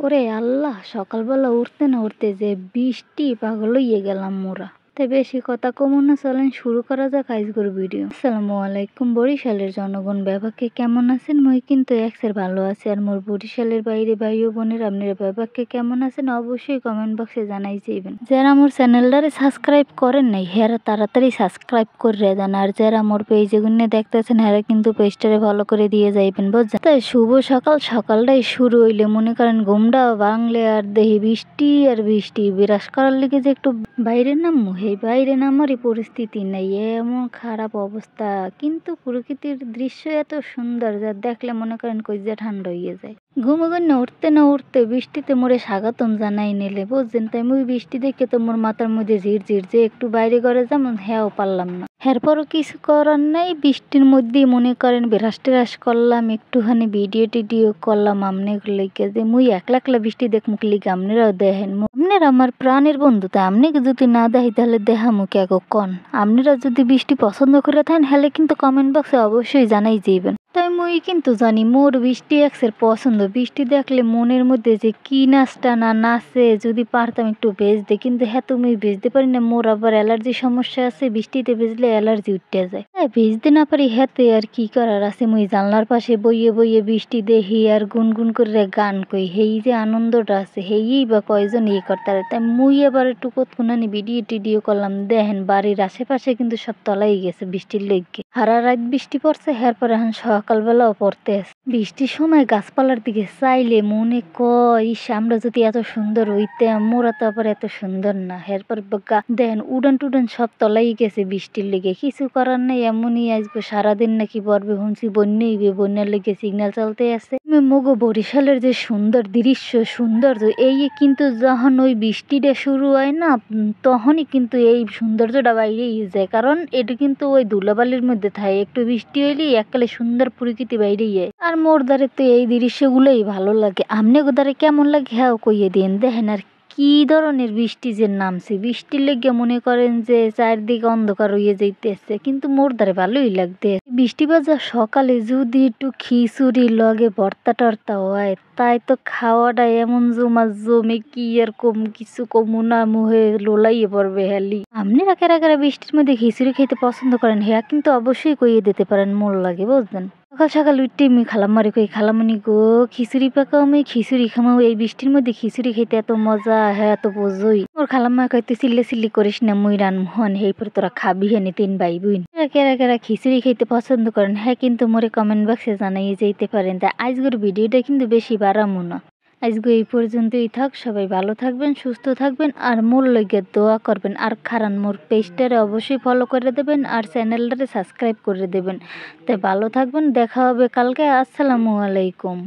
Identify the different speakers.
Speaker 1: ওরে আল্লাহ! সকালবেলা উঠতে না উঠতে যে বৃষ্টি পাগল হইয়া গেলাম মোরা। তাই বেশি কথা কমু না, চলেন শুরু করা যাক আজকের ভিডিও। আসসালামু আলাইকুম বরিশালের জনগণ, ব্যাপাকে কেমন আছেন? মই কিন্তু এক্সের ভালো আছি। আর মোর বরিশালের বাইরে ভাই ও বোনের আপনারা ব্যাপাকে কেমন আছেন অবশ্যই কমেন্ট বক্সে জানাই যাইবেন। যারা মোর চ্যানেলটারে সাবস্ক্রাইব করেন নাই হেরা তাড়াতাড়ি সাবস্ক্রাইব করে দেন, আর যারা মোর পেজে গুনে দেখতেছেন হেরা কিন্তু পেজটারে ফলো করে দিয়ে যাইবেন, বুঝছেন? তাই শুভ সকাল, সকালটাই শুরু হইলে মনে করেন ঘুমটা বাংলে আর দেহি বৃষ্টি আর বৃষ্টি বিরাজ করার লিগে যে একটু বাইরে নামবো, এই বাইরে নামারই পরিস্থিতি নাই, এমন খারাপ অবস্থা। কিন্তু প্রকৃতির দৃশ্য এত সুন্দর যা দেখলে মনে করেন কইজা ঠান্ডা হইয়া যায়। ঘুমে না উঠতে বৃষ্টিতে মোরে স্বাগতম জানাই নিলে, বুঝছেন? তাই মুই বৃষ্টি দেখে তো মোর মাথার মধ্যে ঝিরঝির যে একটু বাইরে ঘরে যেমন হ্যাঁও পারলাম না। এরপরও কিছু করার নাই, বৃষ্টির মধ্যেই মনে করেন বিরাস টিরাস করলাম, একটুখানি ভিডিও টিডিও করলাম আমনে লিখে যে মুই একলা একলা বৃষ্টি দেখ মুখ লিখে আমনেরাও দেখেন। আপনারা আমার প্রাণের বন্ধু, তাই আপনি যদি না দেখি তাহলে দেখামু কে কন। আপনারা যদি বৃষ্টি পছন্দ করে থাকেন হলে কিন্তু কমেন্ট বক্সে অবশ্যই জানাই যাইবেন। তাই মুই কিন্তু জানি মোর বৃষ্টি এক্সের পছন্দ। বৃষ্টি দেখলে মনের মধ্যে যে কি নাচটা না নাচে, যদি পারতাম একটু ভেজতে, কিন্তু হ্যাঁ তুমি ভেজতে পারি না। মোর আবার অ্যালার্জি সমস্যা আছে, বৃষ্টিতে ভেজলে অ্যালার্জি উঠতে যায়। হ্যাঁ ভেজতে না পারি হ্যাঁতে আর কি করার আছে। মুই জানলার পাশে বইয়ে বইয়ে বৃষ্টি দেখি আর গুনগুন করে গান কই, হেই যে আনন্দটা আছে হেই বা কয়জন করতে পারে। তাই মুই এবার একটু কতক্ষণানি ভিডিও টিডিও করলাম। দেখেন বাড়ির আশেপাশে কিন্তু সব তলাই গেছে বৃষ্টির লেগে। সারা রাত বৃষ্টি পড়ছে, এরপর এখন সকালবেলাও পড়তে আছে। বৃষ্টির সময় গাছপালার দিকে চাইলে মনে কয় আমরা যদি এত সুন্দর হইতাম, মোরা তো আবার এত সুন্দর না। এরপর দেখেন উড়ান টুডান সব তলাই গেছে বৃষ্টির লেগে। কিছু করার নাই, এমনই আসবে সারাদিন নাকি পড়বে, শুনছি বন্যা হইবে, বন্যার লেগে সিগন্যাল চলতে আছে। মগো বরিশালের যে সুন্দর দৃশ্য সৌন্দর্য, এই কিন্তু যখন ওই বৃষ্টিটা শুরু হয় না তখনই কিন্তু এই সৌন্দর্যটা বাইরেই যায়। কারণ এটা কিন্তু ওই ধুলাবালির মধ্যে থাকে, একটু বৃষ্টি হইলেই এককালে সুন্দর প্রকৃতি বাইরেই যায়। আর মোর দ্বারে তো এই দৃশ্যগুলোই ভালো লাগে। আমনে দ্বারে কেমন লাগে হ্যাঁ কইয়ে দিন। দেখেন আর কি ধরনের বৃষ্টি যে নামছে, বৃষ্টির লেগে মনে করেন যে চারদিকে অন্ধকার হইয়া যাইতেছে, কিন্তু মোর দ্বারে ভালোই লাগতে। বৃষ্টি বাজার সকালে যদি একটু খিচুড়ি লগে ভর্তা টর্তা হয়, তাই তো খাওয়াটা এমন জমে কি আর কম কিছু কমু না, মুহে লোলাইয়ে পড়বে হেলি। আপনারা কারা কারা বৃষ্টির মধ্যে খিচুড়ি খেতে পছন্দ করেন হ্যাঁ কিন্তু অবশ্যই কইয়ে দিতে পারেন, মোর লাগে, বুঝলেন? সকাল সকাল উঠতে আমি খালাম্মারে কই, খালামণি গো খিচুড়ি পাকাও, আমি খিচুড়ি খামাও। এই বৃষ্টির মধ্যে খিচুড়ি খেতে এত মজা, হ্যাঁ এত বোঝই। ওর খালাম্মা কয় তুই চিল্লি করিস না, মুই রান্নু হন হেরপর তোরা খাবি হেনি 3 ভাই বোন। কেরা কেরা খিচুড়ি খেতে পছন্দ করেন হ্যাঁ কিন্তু মোরে কমেন্ট বক্সে জানাই যেতে পারেন। তাই আজকের ভিডিওটা কিন্তু বেশি বাড়ামো না, আজকে এই পর্যন্তই থাক। সবাই ভালো থাকবেন, সুস্থ থাকবেন, আর মোর লইগে দোয়া করবেন। আর খারান মোর পেজটারে অবশ্যই ফলো করে দেবেন আর চ্যানেলটারে সাবস্ক্রাইব করে দেবেন। তাই ভালো থাকবেন, দেখা হবে কালকে। আসসালামু আলাইকুম।